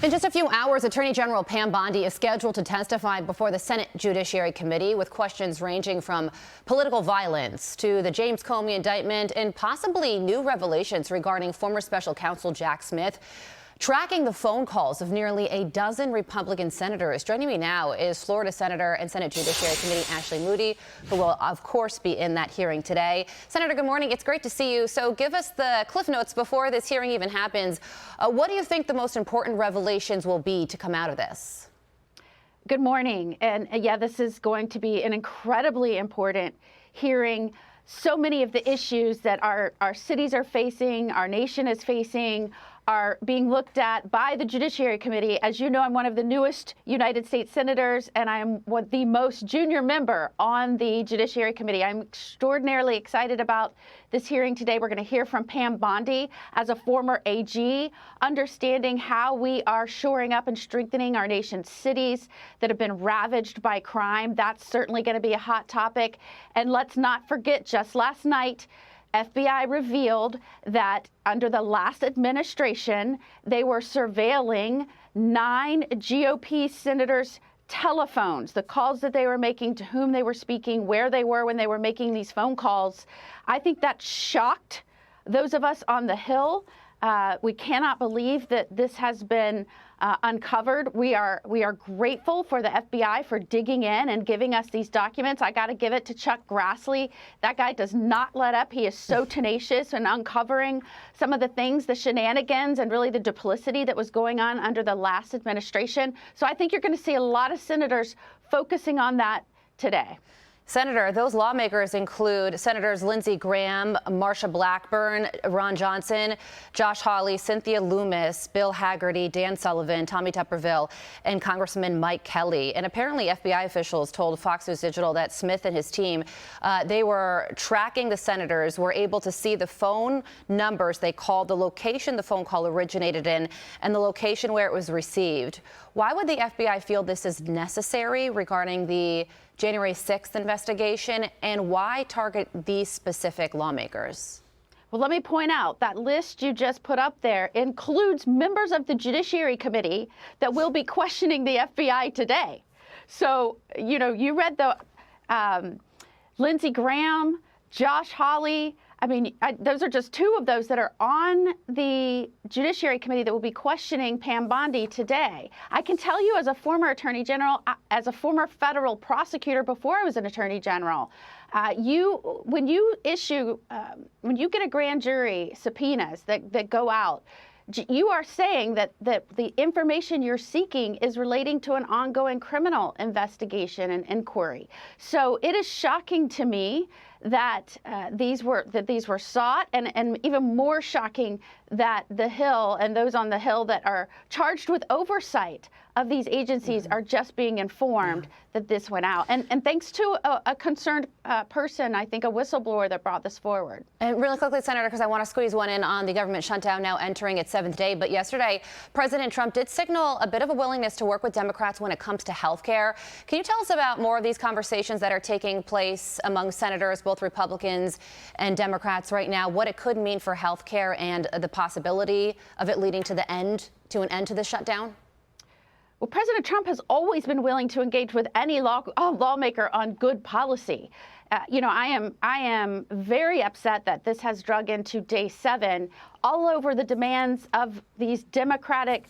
In just a few hours, Attorney General Pam Bondi is scheduled to testify before the Senate Judiciary Committee with questions ranging from political violence to the James Comey indictment and possibly new revelations regarding former special counsel Jack Smith tracking the phone calls of nearly a dozen Republican senators. Joining me now is Florida Senator and Senate Judiciary Committee Ashley Moody, who will, of course, be in that hearing today. Senator, good morning. It's great to see you. So give us the cliff notes before this hearing even happens. What do you think the most important revelations will be to come out of this? Good morning. And yeah, this is going to be an incredibly important hearing. So many of the issues that our cities are facing, our nation is facing, are being looked at by the Judiciary Committee. As you know, I'm one of the newest United States senators, and I am the most junior member on the Judiciary Committee. I'm extraordinarily excited about this hearing today. We're going to hear from Pam Bondi as a former AG, understanding how we are shoring up and strengthening our nation's cities that have been ravaged by crime. That's certainly going to be a hot topic. And let's not forget, just last night, FBI revealed that under the last administration, they were surveilling 9 GOP senators' telephones, the calls that they were making, to whom they were speaking, where they were when they were making these phone calls. I think that shocked those of us on the Hill. We cannot believe that this has been uncovered. We are grateful for the FBI for digging in and giving us these documents. I got to give it to Chuck Grassley. That guy does not let up. He is so tenacious in uncovering some of the things, the shenanigans, and really the duplicity that was going on under the last administration. So I think you're going to see a lot of senators focusing on that today. Senator, those lawmakers include Senators Lindsey Graham, Marsha Blackburn, Ron Johnson, Josh Hawley, Cynthia Loomis, Bill Hagerty, Dan Sullivan, Tommy Tuberville, and Congressman Mike Kelly. And apparently FBI officials told Fox News Digital that Smith and his team, they were tracking the senators, were able to see the phone numbers they called, the location the phone call originated in, and the location where it was received. Why would the FBI feel this is necessary regarding the January 6th investigation, and why target these specific lawmakers? Well, let me point out that list you just put up there includes members of the Judiciary Committee that will be questioning the FBI today. So, you know, you read the Lindsey Graham, Josh Hawley. I mean, those are just 2 of those that are on the Judiciary Committee that will be questioning Pam Bondi today. I can tell you, as a former Attorney General, as a former federal prosecutor before I was an Attorney General, when you get a grand jury subpoenas that go out, you are saying that the information you're seeking is relating to an ongoing criminal investigation and inquiry. So it is shocking to me that these were sought, and even more shocking that the Hill and those on the Hill that are charged with oversight of these agencies are just being informed that this went out. And thanks to a concerned person, I think a whistleblower that brought this forward. And really quickly, Senator, because I want to squeeze one in on the government shutdown now entering its 7th day. But yesterday, President Trump did signal a bit of a willingness to work with Democrats when it comes to health care. Can you tell us about more of these conversations that are taking place among senators, both Republicans and Democrats right now, what it could mean for health care and the possibility of it leading to an end to the shutdown? Well, President Trump has always been willing to engage with any lawmaker on good policy. You know, I am very upset that this has drug into day 7, all over the demands of these Democratic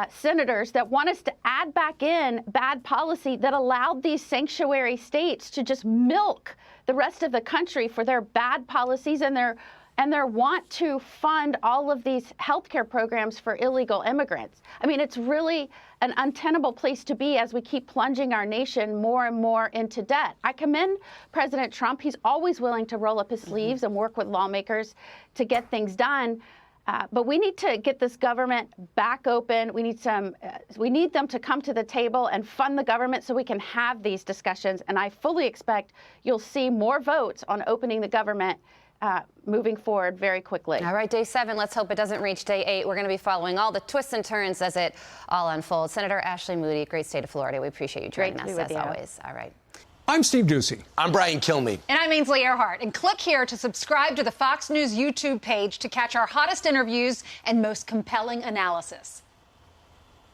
senators that want us to add back in bad policy that allowed these sanctuary states to just milk the rest of the country for their bad policies and their want to fund all of these healthcare programs for illegal immigrants. I mean, it's really an untenable place to be as we keep plunging our nation more and more into debt. I commend President Trump. He's always willing to roll up his sleeves and work with lawmakers to get things done. But we need to get this government back open. We need them to come to the table and fund the government so we can have these discussions. And I fully expect you'll see more votes on opening the government moving forward very quickly. All right, day 7. Let's hope it doesn't reach day 8. We're going to be following all the twists and turns as it all unfolds. Senator Ashley Moody, great state of Florida. We appreciate you joining us as always. All right. I'm Steve Ducey. I'm Brian Kilmeade. And I'm Ainsley Earhart. And click here to subscribe to the Fox News YouTube page to catch our hottest interviews and most compelling analysis.